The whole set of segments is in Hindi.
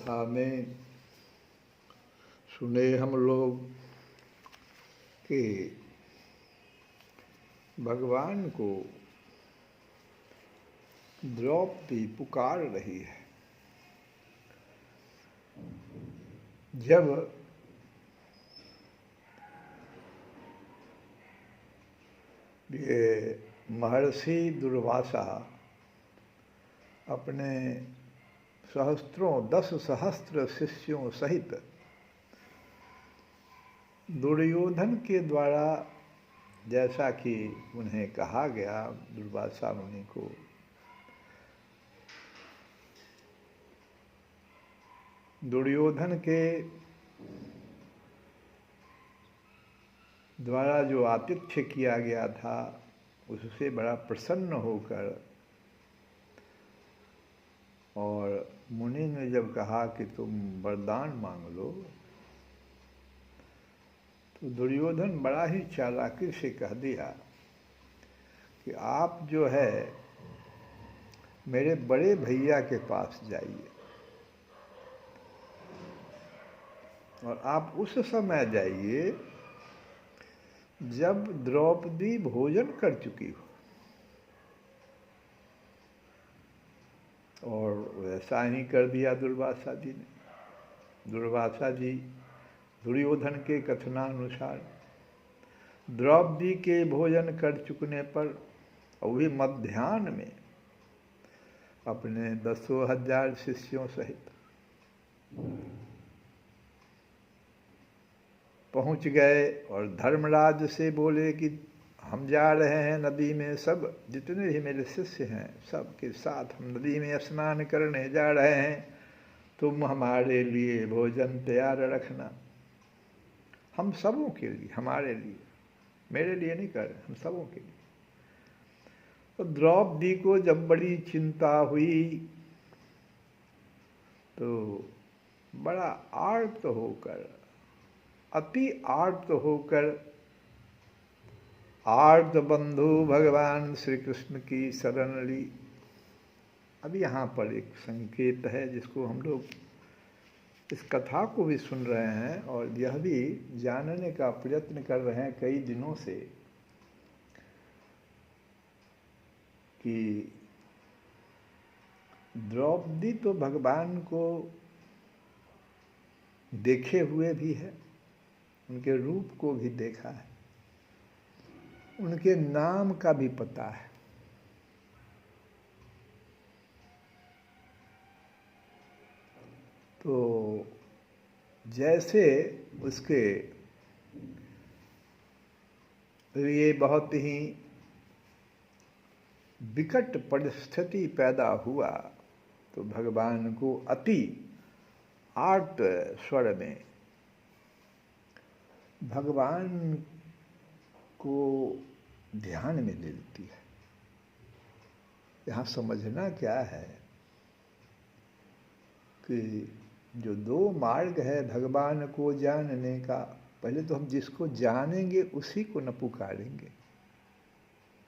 कथा में सुने हम लोग कि भगवान को द्रौपदी पुकार रही है। जब ये महर्षि दुर्वासा अपने सहस्त्रों 10 सहस्त्र शिष्यों सहित दुर्योधन के द्वारा, जैसा कि उन्हें कहा गया दुर्वासा मुनि को, दुर्योधन के द्वारा जो आतिथ्य किया गया था उससे बड़ा प्रसन्न होकर और मुनि ने जब कहा कि तुम वरदान मांग लो, तो दुर्योधन बड़ा ही चालाकी से कह दिया कि आप जो है मेरे बड़े भैया के पास जाइए और आप उस समय जाइए जब द्रौपदी भोजन कर चुकी हो। और वैसा ही कर दिया दुर्वासा जी ने। दुर्वासा जी दुर्योधन के कथनानुसार द्रौपदी के भोजन कर चुकने पर और भी मध्याह्न में अपने 10,000 शिष्यों सहित पहुंच गए और धर्मराज से बोले कि हम जा रहे हैं नदी में, सब जितने भी मेरे शिष्य हैं सब के साथ हम नदी में स्नान करने जा रहे हैं, तुम हमारे लिए भोजन तैयार रखना। हम सबों के लिए, हमारे लिए, मेरे लिए नहीं कर रहे, हम सबों के लिए। तो द्रौपदी को जब बड़ी चिंता हुई तो बड़ा आर्त होकर, अति आर्त होकर आर्त बंधु भगवान श्री कृष्ण की शरण ली। अब यहाँ पर एक संकेत है जिसको हम लोग इस कथा को भी सुन रहे हैं और यह भी जानने का प्रयत्न कर रहे हैं कई दिनों से कि द्रौपदी तो भगवान को देखे हुए भी है, उनके रूप को भी देखा है, उनके नाम का भी पता है। तो जैसे उसके लिए बहुत ही विकट परिस्थिति पैदा हुआ तो भगवान को अति आर्त स्वर में भगवान को ध्यान में ले लेती है। यहाँ समझना क्या है कि जो 2 मार्ग है भगवान को जानने का, पहले तो हम जिसको जानेंगे उसी को न पुकारेंगे।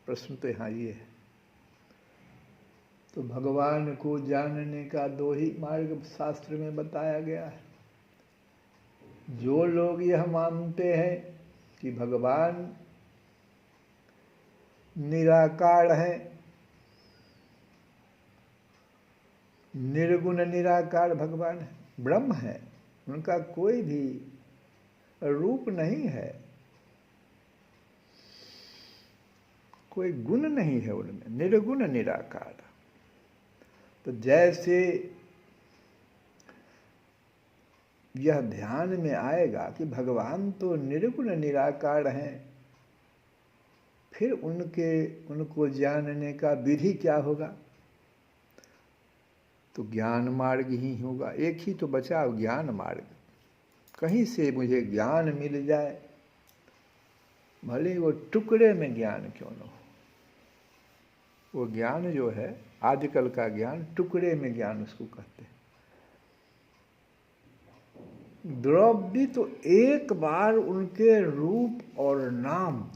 प्रश्न तो यहाँ ये है। तो भगवान को जानने का 2 ही मार्ग शास्त्र में बताया गया है। जो लोग यह मानते हैं कि भगवान निराकार है, निर्गुण निराकार भगवान है, ब्रह्म है, उनका कोई भी रूप नहीं है, कोई गुण नहीं है उनमें, निर्गुण निराकार। तो जैसे यह ध्यान में आएगा कि भगवान तो निर्गुण निराकार हैं, फिर उनको जानने का विधि क्या होगा? तो ज्ञान मार्ग ही होगा। एक ही तो बचा ज्ञान मार्ग। कहीं से मुझे ज्ञान मिल जाए, भले वो टुकड़े में ज्ञान क्यों न हो। वो ज्ञान जो है आजकल का ज्ञान, टुकड़े में ज्ञान उसको कहते हैं। द्रौपदी तो एक बार उनके रूप और नाम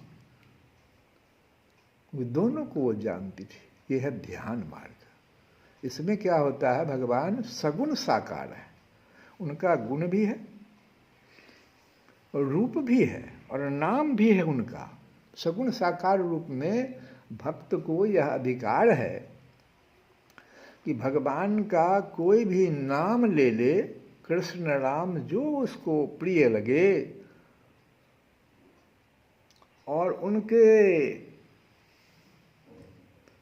दोनों को वो जानती थी। ये है ध्यान मार्ग। इसमें क्या होता है, भगवान सगुण साकार है, उनका गुण भी है और रूप भी है और नाम भी है उनका। सगुण साकार रूप में भक्त को यह अधिकार है कि भगवान का कोई भी नाम ले ले, कृष्ण राम जो उसको प्रिय लगे और उनके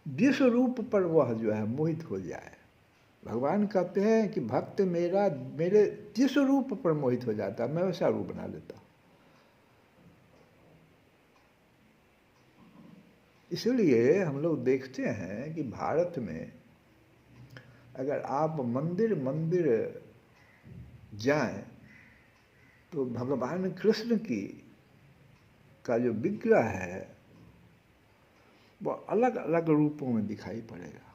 जिस रूप पर वह जो है मोहित हो जाए। भगवान कहते हैं कि भक्त मेरा मेरे जिस रूप पर मोहित हो जाता मैं वैसा रूप बना लेता। इसलिए हम लोग देखते हैं कि भारत में अगर आप मंदिर मंदिर जाएं तो भगवान कृष्ण की का जो विग्रह है वो अलग अलग रूपों में दिखाई पड़ेगा।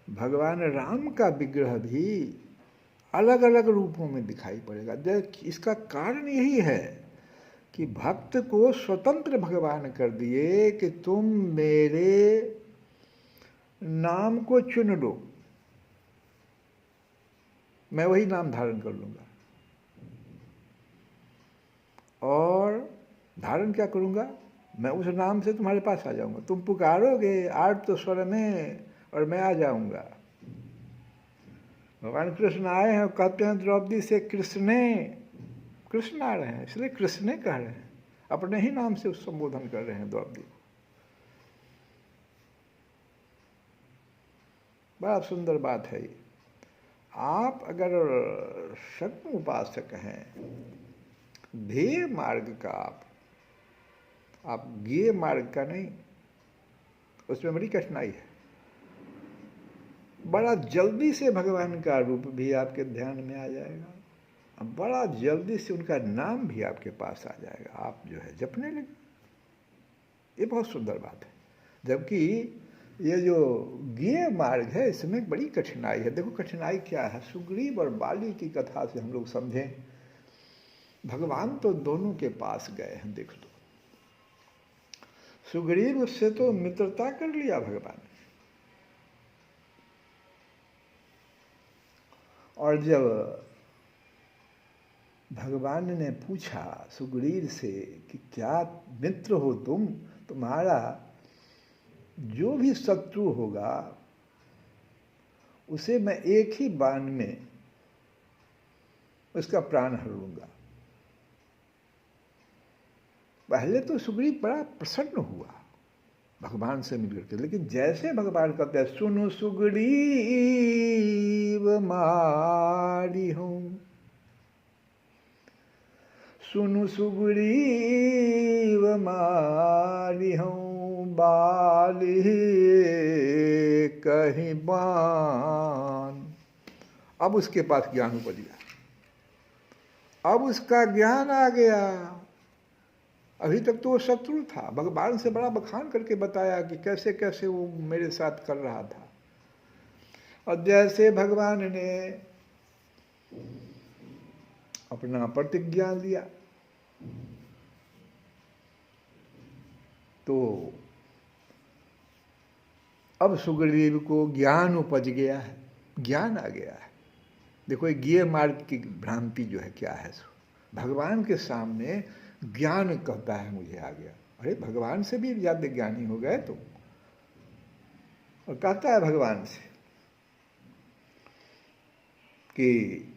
भगवान राम का विग्रह भी अलग अलग रूपों में दिखाई पड़ेगा। इसका कारण यही है कि भक्त को स्वतंत्र भगवान कर दिए कि तुम मेरे नाम को चुन लो, मैं वही नाम धारण कर लूंगा। और धारण क्या करूंगा? मैं उस नाम से तुम्हारे पास आ जाऊंगा। तुम पुकारोगे आर्त तो स्वर में और मैं आ जाऊंगा। भगवान कृष्ण आए हैं, कहते हैं द्रौपदी से कृष्ण आ रहे हैं, इसलिए कृष्ण कह रहे हैं, अपने ही नाम से संबोधन कर रहे हैं द्रौपदी को। बड़ा सुंदर बात है ये। आप अगर सत्य उपासक हैं, ध्येय मार्ग का आप ज्ञेय मार्ग का नहीं, उसमें बड़ी कठिनाई है। बड़ा जल्दी से भगवान का रूप भी आपके ध्यान में आ जाएगा, बड़ा जल्दी से उनका नाम भी आपके पास आ जाएगा, आप जो है जपने लगे। ये बहुत सुंदर बात है। जबकि ये जो ज्ञेय मार्ग है इसमें बड़ी कठिनाई है। देखो कठिनाई क्या है, सुग्रीव और बाली की कथा से हम लोग समझें। भगवान तो दोनों के पास गए हैं, देख लो। सुग्रीव से तो मित्रता कर लिया भगवान, और जब भगवान ने पूछा सुग्रीव से कि क्या मित्र हो तुम, तुम्हारा जो भी शत्रु होगा उसे मैं एक ही बाण में उसका प्राण हर लूंगा। पहले तो सुग्रीव बड़ा प्रसन्न हुआ भगवान से मिलकर के, लेकिन जैसे भगवान कहते हैं सुनो सुग्रीव मारी हूं, सुनु सुग्रीव मारी हूं, बाली कहीं बान। अब उसके पास ज्ञान उपज गया, अब उसका ज्ञान आ गया। अभी तक तो वो शत्रु था, भगवान से बड़ा बखान करके बताया कि कैसे कैसे वो मेरे साथ कर रहा था। और जैसे भगवान ने अपना प्रतिज्ञा लिया तो अब सुग्रीव को ज्ञान उपज गया है, ज्ञान आ गया है। देखो ये ज्ञेय मार्ग की भ्रांति जो है क्या है, भगवान के सामने ज्ञान कहता है मुझे आ गया। अरे भगवान से भी ज्यादा ज्ञानी हो गए तुम। और कहता है भगवान से कि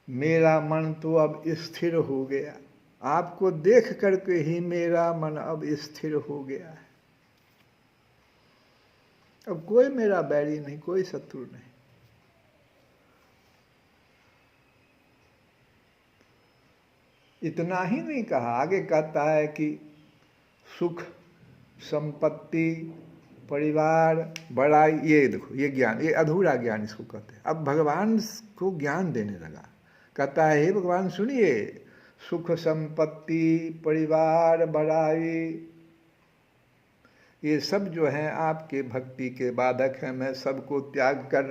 मेरा मन तो अब स्थिर हो गया, आपको देख करके ही मेरा मन अब स्थिर हो गया है। अब कोई मेरा बैरी नहीं, कोई शत्रु नहीं। इतना ही नहीं कहा, आगे कहता है कि सुख संपत्ति परिवार बड़ाई, ये देखो ये ज्ञान, ये अधूरा ज्ञान इसको कहते हैं। अब भगवान को ज्ञान देने लगा, कहता है हे भगवान सुनिए, सुख संपत्ति परिवार बड़ाई ये सब जो हैं आपके भक्ति के बाधक हैं। मैं सबको त्याग कर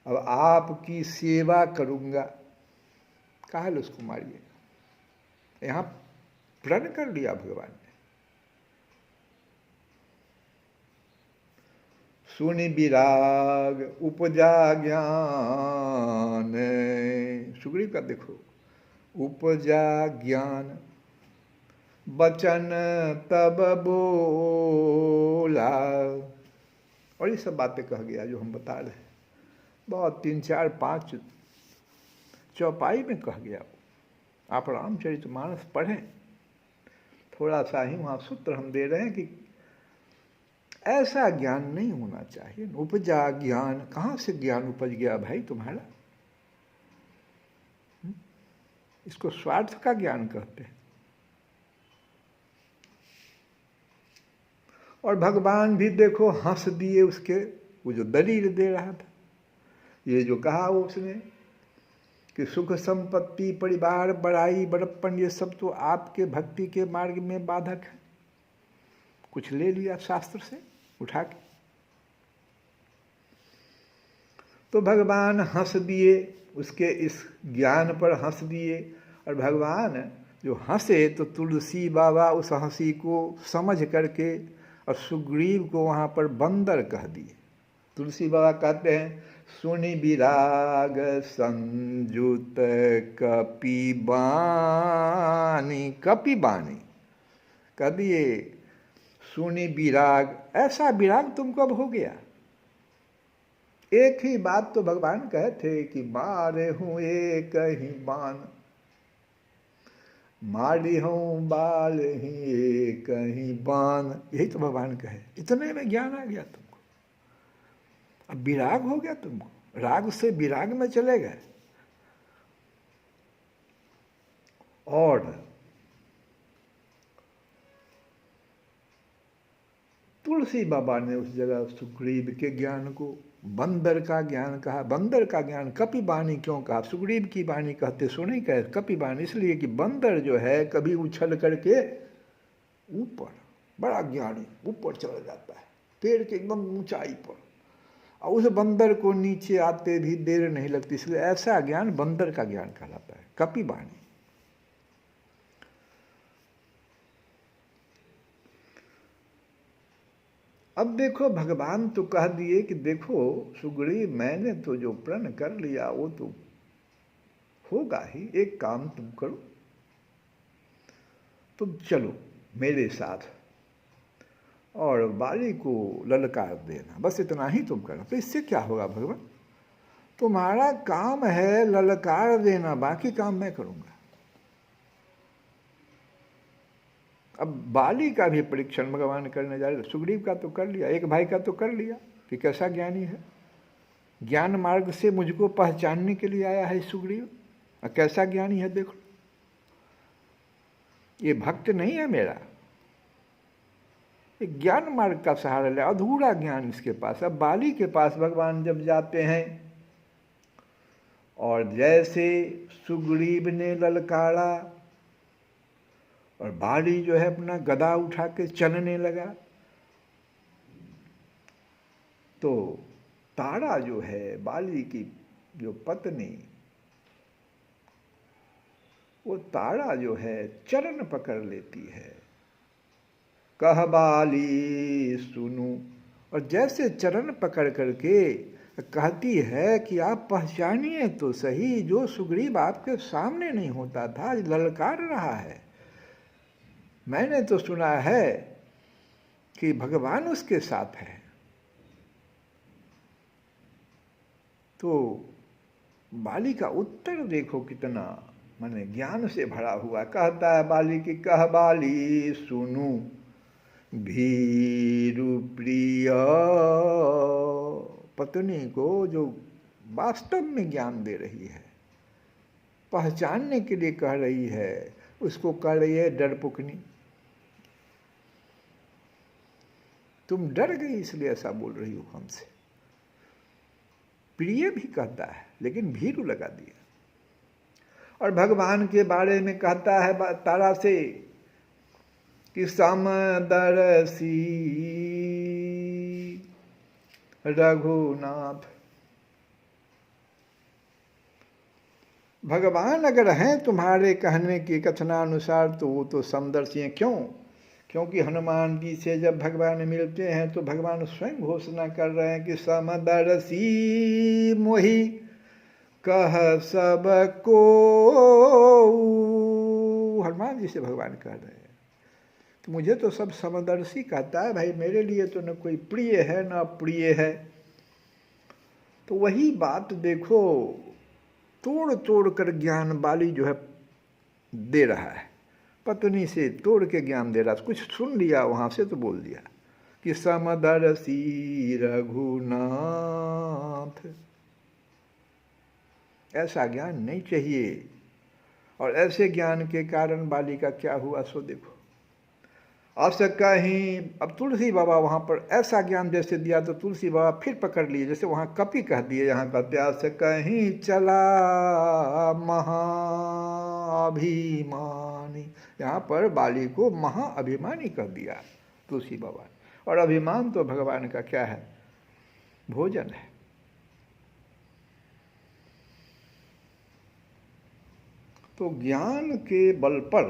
अब आपकी सेवा करूंगा। काहल उसको मारिए, यहाँ प्रण कर लिया भगवान ने। सुनि विराग उपजा ज्ञान। सुग्रीव का देखो, उपजा ज्ञान बचन तब बोला, और ये सब बातें कह गया जो हम बता रहे हैं। बहुत 3, 4, 5 चौपाई में कह गया। आप रामचरितमानस पढ़ें, थोड़ा सा ही वहाँ सूत्र हम दे रहे हैं कि ऐसा ज्ञान नहीं होना चाहिए। उपजा ज्ञान, कहाँ से ज्ञान उपज गया भाई तुम्हारा? इसको स्वार्थ का ज्ञान कहते हैं। और भगवान भी देखो हंस दिए उसके, वो जो दलील दे रहा था, ये जो कहा वो उसने कि सुख संपत्ति परिवार बड़ाई बड़प्पन ये सब तो आपके भक्ति के मार्ग में बाधक है। कुछ ले लिया शास्त्र से उठा के, तो भगवान हंस दिए उसके इस ज्ञान पर, हंस दिए। और भगवान जो हंसे तो तुलसी बाबा उस हंसी को समझ करके और सुग्रीव को वहाँ पर बंदर कह दिए। तुलसी बाबा कहते हैं, सुनि विराग संयुत कपि बानी, कपि बानी कह दिए। सुनि विराग, ऐसा विराग तुमको अब हो गया। एक ही बात तो भगवान कहे थे कि मारे हूं एक ही बाण, मारी हूं बाल ही एक ही बाण, यही तो भगवान कहे। इतने में ज्ञान आ गया तुमको, अब विराग हो गया तुमको, राग से विराग में चले गए। और तुलसी बाबा ने उस जगह सुग्रीव के ज्ञान को बंदर का ज्ञान कहा। बंदर का ज्ञान कपि बानी क्यों कहा? सुग्रीव की वाणी कहते सो नहीं कहे कपि बानी, इसलिए कि बंदर जो है कभी उछल करके ऊपर, बड़ा ज्ञानी ऊपर चला जाता है पेड़ के एकदम ऊंचाई पर, और उस बंदर को नीचे आते भी देर नहीं लगती, इसलिए ऐसा ज्ञान बंदर का ज्ञान कहलाता है, कपि बानी। अब देखो भगवान तो कह दिए कि देखो सुग्रीव, मैंने तो जो प्रण कर लिया वो तो होगा ही, एक काम तुम करो, तुम चलो मेरे साथ और बाली को ललकार देना, बस इतना ही तुम करना। तो इससे क्या होगा भगवान? तुम्हारा काम है ललकार देना, बाकी काम मैं करूंगा। अब बाली का भी परीक्षण भगवान करने जा रहे। सुग्रीव का तो कर लिया, एक भाई का तो कर लिया कि कैसा ज्ञानी है, ज्ञान मार्ग से मुझको पहचानने के लिए आया है सुग्रीव, और कैसा ज्ञानी है देखो, ये भक्त नहीं है मेरा, एक ज्ञान मार्ग का सहारा ले, अधूरा ज्ञान इसके पास। अब बाली के पास भगवान जब जाते हैं और जैसे सुग्रीव ने ललकारा और बाली जो है अपना गदा उठा के चलने लगा, तो तारा जो है बाली की जो पत्नी, वो तारा जो है चरण पकड़ लेती है, कह बाली सुनू, और जैसे चरण पकड़ करके कहती है कि आप पहचानिए तो सही, जो सुग्रीव आपके सामने नहीं होता था ललकार रहा है। मैंने तो सुना है कि भगवान उसके साथ है। तो बाली का उत्तर देखो कितना माने ज्ञान से भरा हुआ। कहता है बाली की, कह बाली सुनू भीरु प्रिय, पत्नी को जो वास्तव में ज्ञान दे रही है, पहचानने के लिए कह रही है, उसको कह रही है डरपुकनी, तुम डर गई इसलिए ऐसा बोल रही हो हमसे। प्रिय भी कहता है लेकिन भीरु लगा दिया। और भगवान के बारे में कहता है तारा से कि समदर्शी रघुनाथ, भगवान अगर हैं तुम्हारे कहने के कथनानुसार तो वो तो समदर्शी हैं। क्यों? क्योंकि हनुमान जी से जब भगवान मिलते हैं तो भगवान स्वयं घोषणा कर रहे हैं कि समदर्शी मोहि कह सबको। हनुमान जी से भगवान कह रहे हैं कि मुझे तो सब समदर्शी कहता है भाई, मेरे लिए तो न कोई प्रिय है न अप्रिय है। तो वही बात देखो, तोड़ तोड़ कर ज्ञान बाली जो है दे रहा है, पत्नी से तोड़ के ज्ञान दे रहा है। कुछ सुन लिया वहां से तो बोल दिया कि समदर्शी रघुनाथ। ऐसा ज्ञान नहीं चाहिए। और ऐसे ज्ञान के कारण बाली का क्या हुआ सो देखो। अस कहीं, अब तुलसी बाबा वहाँ पर ऐसा ज्ञान जैसे दिया तो तुलसी बाबा फिर पकड़ लिए, जैसे वहाँ कपि कह दिए, यहाँ का प्यास कहीं चला महाअभिमानी। यहाँ पर बाली को महाअभिमानी कह दिया तुलसी बाबा ने। और अभिमान तो भगवान का क्या है? भोजन है। तो ज्ञान के बल पर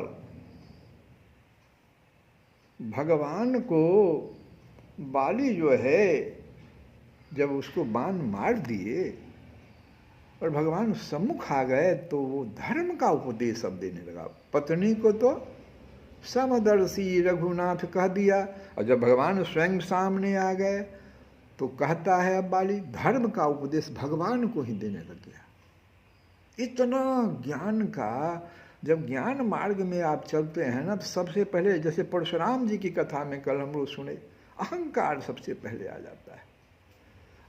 भगवान को बाली जो है जब उसको बाण मार दिए और भगवान सम्मुख आ गए तो वो धर्म का उपदेश अब देने लगा। पत्नी को तो समदर्शी रघुनाथ कह दिया, और जब भगवान स्वयं सामने आ गए तो कहता है अब बाली धर्म का उपदेश भगवान को ही देने लग गया। इतना ज्ञान का, जब ज्ञान मार्ग में आप चलते हैं ना, तो सबसे पहले जैसे परशुराम जी की कथा में कल हम लोग सुने, अहंकार सबसे पहले आ जाता है।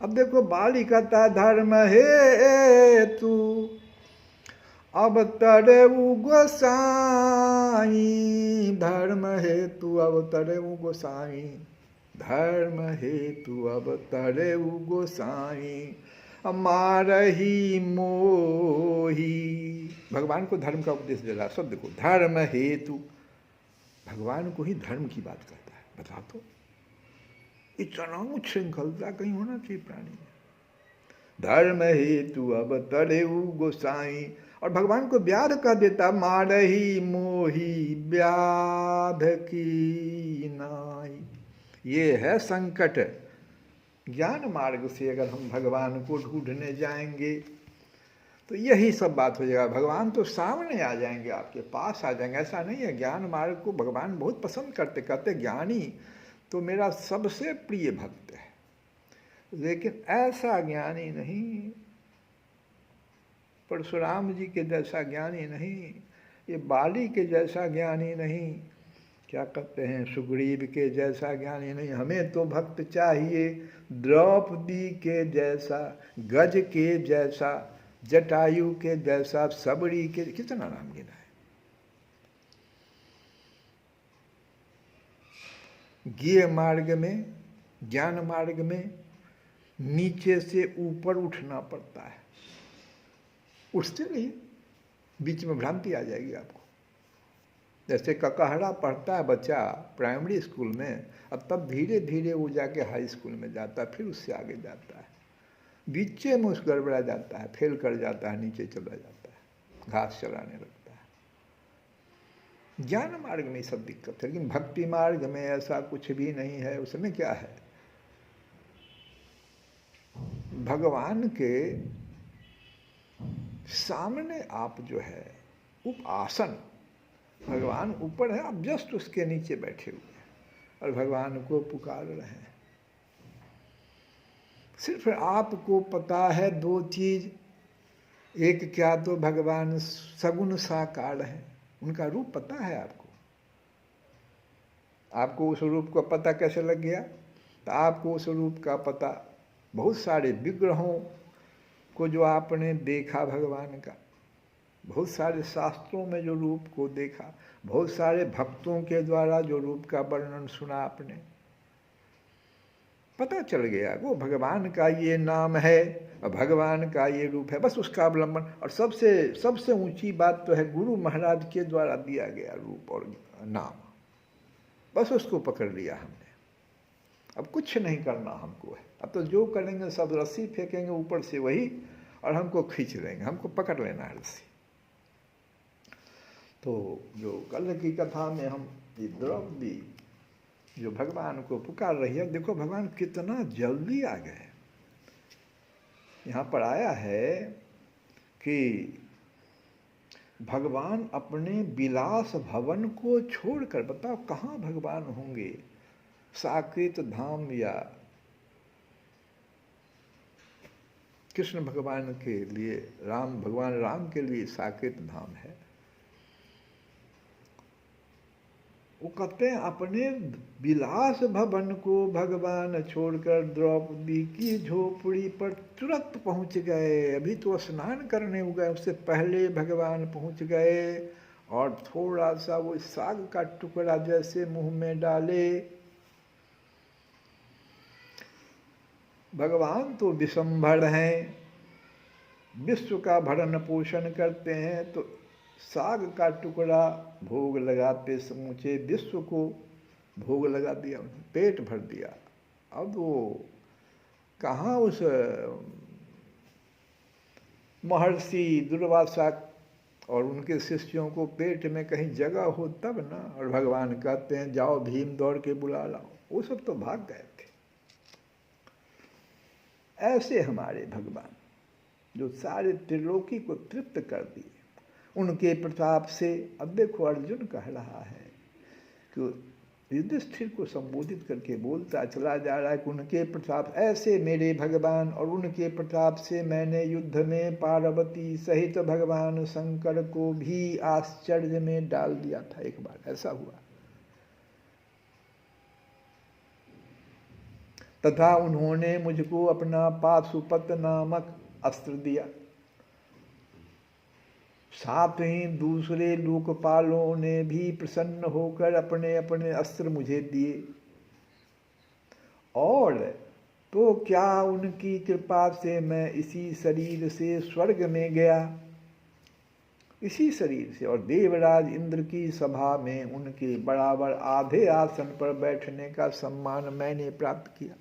अब देखो बाली कहता धर्म हे तू अवतरेउ गोसाई, धर्म हे तू अवतरेउ गोसाई, धर्म हे तू अवतरेउ गोसाई, मारही मोही। भगवान को धर्म का उपदेश दे रहा। सब देखो, धर्म हेतु, भगवान को ही धर्म की बात करता है। बता तो इतना उच्छृंखलता कहीं होना चाहिए प्राणी में। धर्म हेतु अब तरेऊ गोसाई, और भगवान को व्याध कह देता, मारही मोही व्याध की नाई। ये है संकट। ज्ञान मार्ग से अगर हम भगवान को ढूंढने जाएंगे तो यही सब बात हो जाएगा। भगवान तो सामने आ जाएंगे, आपके पास आ जाएंगे। ऐसा नहीं है, ज्ञान मार्ग को भगवान बहुत पसंद करते, कहते ज्ञानी तो मेरा सबसे प्रिय भक्त है। लेकिन ऐसा ज्ञानी नहीं, परशुराम जी के जैसा ज्ञानी नहीं, ये बाली के जैसा ज्ञानी नहीं, क्या कहते हैं, सुग्रीव के जैसा ज्ञानी नहीं। हमें तो भक्त चाहिए द्रौपदी के जैसा, गज के जैसा, जटायु के जैसा, सबरी के, कितना नाम गिना है। ज्ञेय मार्ग में, ज्ञान मार्ग में नीचे से ऊपर उठना पड़ता है। उठते नहीं, बीच में भ्रांति आ जाएगी आपको। जैसे ककहरा पढ़ता है बच्चा प्राइमरी स्कूल में, अब तब धीरे धीरे वो जाके हाई स्कूल में जाता है, फिर उससे आगे जाता है। बीचे में उस गड़बड़ा जाता है, फेल कर जाता है, नीचे चला जाता है, घास चलाने लगता है। ज्ञान मार्ग में सब दिक्कत है। लेकिन भक्ति मार्ग में ऐसा कुछ भी नहीं है। उसमें क्या है, भगवान के सामने आप जो है उपासन, भगवान ऊपर है, आप जस्ट उसके नीचे बैठे हुए हैं और भगवान को पुकार रहे हैं। सिर्फ आपको पता है दो चीज, एक क्या तो भगवान सगुण साकार है, उनका रूप पता है आपको। आपको उस रूप का पता कैसे लग गया? तो आपको उस रूप का पता बहुत सारे विग्रहों को जो आपने देखा भगवान का, बहुत सारे शास्त्रों में जो रूप को देखा, बहुत सारे भक्तों के द्वारा जो रूप का वर्णन सुना, आपने पता चल गया वो भगवान का ये नाम है और भगवान का ये रूप है। बस उसका अवलंबन। और सबसे ऊंची बात तो है गुरु महाराज के द्वारा दिया गया रूप और नाम, बस उसको पकड़ लिया हमने। अब कुछ नहीं करना हमको है। अब तो जो करेंगे सब रस्सी फेंकेंगे ऊपर से वही, और हमको खींच लेंगे, हमको पकड़ लेना है रस्सी। तो जो कल की कथा में हम द्रौपदी जो भगवान को पुकार रही है। देखो भगवान कितना जल्दी आ गए। यहाँ पर आया है कि भगवान अपने विलास भवन को छोड़कर, बताओ कहाँ भगवान होंगे, साकेत धाम या कृष्ण भगवान के लिए, भगवान राम के लिए साकेत धाम है। वो कहते हैं अपने विलास भवन को भगवान छोड़कर द्रौपदी की झोपड़ी पर तुरंत पहुंच गए। अभी तो स्नान करने हो गए, उससे पहले भगवान पहुंच गए और थोड़ा सा वो साग का टुकड़ा जैसे मुंह में डाले। भगवान तो विशंभर हैं, विश्व का भरण पोषण करते हैं, तो साग का टुकड़ा भोग लगाते समूचे विश्व को भोग लगा दिया, पेट भर दिया। अब वो कहाँ उस महर्षि दुर्वासा और उनके शिष्यों को पेट में कहीं जगह हो तब ना। और भगवान कहते हैं जाओ भीम दौड़ के बुला लाओ, वो सब तो भाग गए थे। ऐसे हमारे भगवान जो सारे त्रिलोकी को तृप्त कर दिए, उनके प्रताप से। अब देखो अर्जुन कह रहा है कि युधिष्ठिर को संबोधित करके बोलता चला जा रहा है कि उनके प्रताप ऐसे मेरे भगवान, और उनके प्रताप से मैंने युद्ध में पार्वती सहित भगवान शंकर को भी आश्चर्य में डाल दिया था। एक बार ऐसा हुआ। तथा उन्होंने मुझको अपना पाशुपत नामक अस्त्र दिया, साथ ही दूसरे लोकपालों ने भी प्रसन्न होकर अपने अपने अस्त्र मुझे दिए। और तो क्या उनकी कृपा से मैं इसी शरीर से स्वर्ग में गया, इसी शरीर से, और देवराज इंद्र की सभा में उनके बराबर आधे आसन पर बैठने का सम्मान मैंने प्राप्त किया।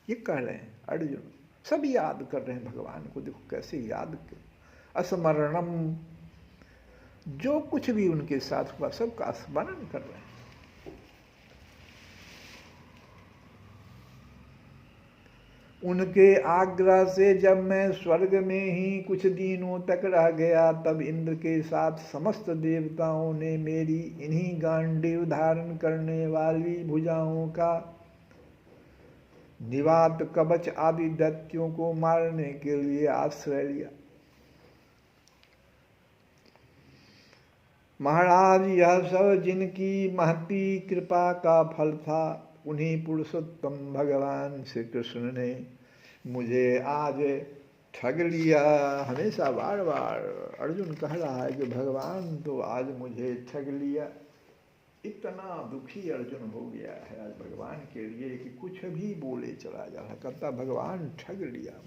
ये कह रहे हैं अर्जुन, सब याद कर रहे हैं भगवान को। देखो कैसे याद कर, स्मरणम, जो कुछ भी उनके साथ हुआ सबका स्मरण कर रहे हैं। उनके आग्रह से जब मैं स्वर्ग में ही कुछ दिनों तक रह गया, तब इंद्र के साथ समस्त देवताओं ने मेरी इन्हीं गांडीव धारण करने वाली भुजाओं का निवात कवच आदि दैत्यों को मारने के लिए आश्रय लिया। महाराज यह सब जिनकी महती कृपा का फल था, उन्हीं पुरुषोत्तम भगवान श्री कृष्ण ने मुझे आज ठग लिया। हमेशा बार बार अर्जुन कह रहा है कि भगवान तो आज मुझे ठग लिया। इतना दुखी अर्जुन हो गया है आज भगवान के लिए कि कुछ भी बोले चला जा रहा, कहता भगवान ठग लिया।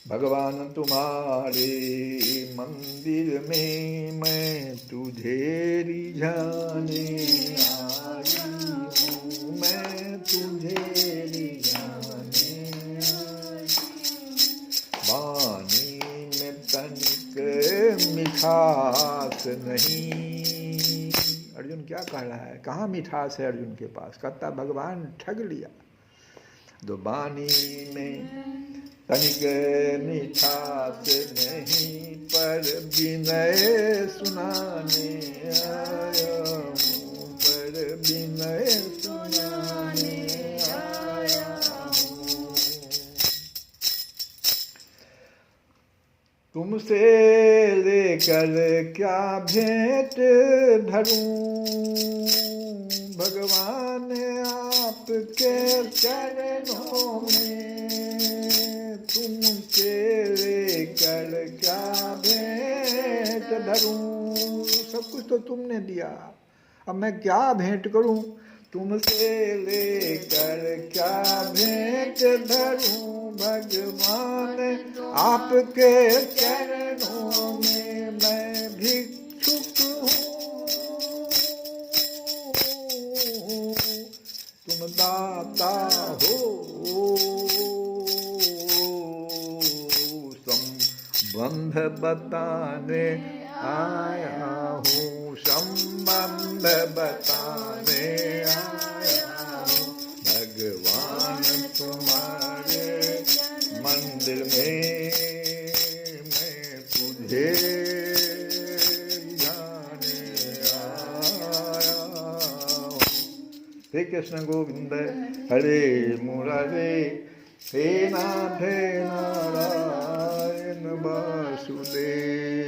भगवान तुम्हारे मंदिर में मैं तुझे रिझाने आई हूँ, मैं तुझे रिझाने आई। वाणी में तनिक मिठास नहीं। अर्जुन क्या कह रहा है, कहाँ मिठास है अर्जुन के पास? कहता भगवान ठग लिया। दो वाणी में तनिक मिठास नहीं, पर विनय सुनाने आया हूँ, पर विनय सुनाने आया हूँ। तुमसे लेकर क्या भेंट धरूं, भगवान आपके चरणों में। तुमसे लेकर क्या भेंट धरूं, सब कुछ तो तुमने दिया, अब मैं क्या भेंट करूं? तुमसे लेकर क्या भेंट धरूं, भगवान आपके चरणों में मैं भिक्षुक हूँ। तुम दाता हो, संबंध बताने आया हूँ, संबंध बताने आया हूँ। भगवान तुम्हारे मंदिर में मैं तुझे जाने आया हूँ। हे कृष्ण गोविंद हरे मुरारे, हे नाथ नारायण वासुदेव।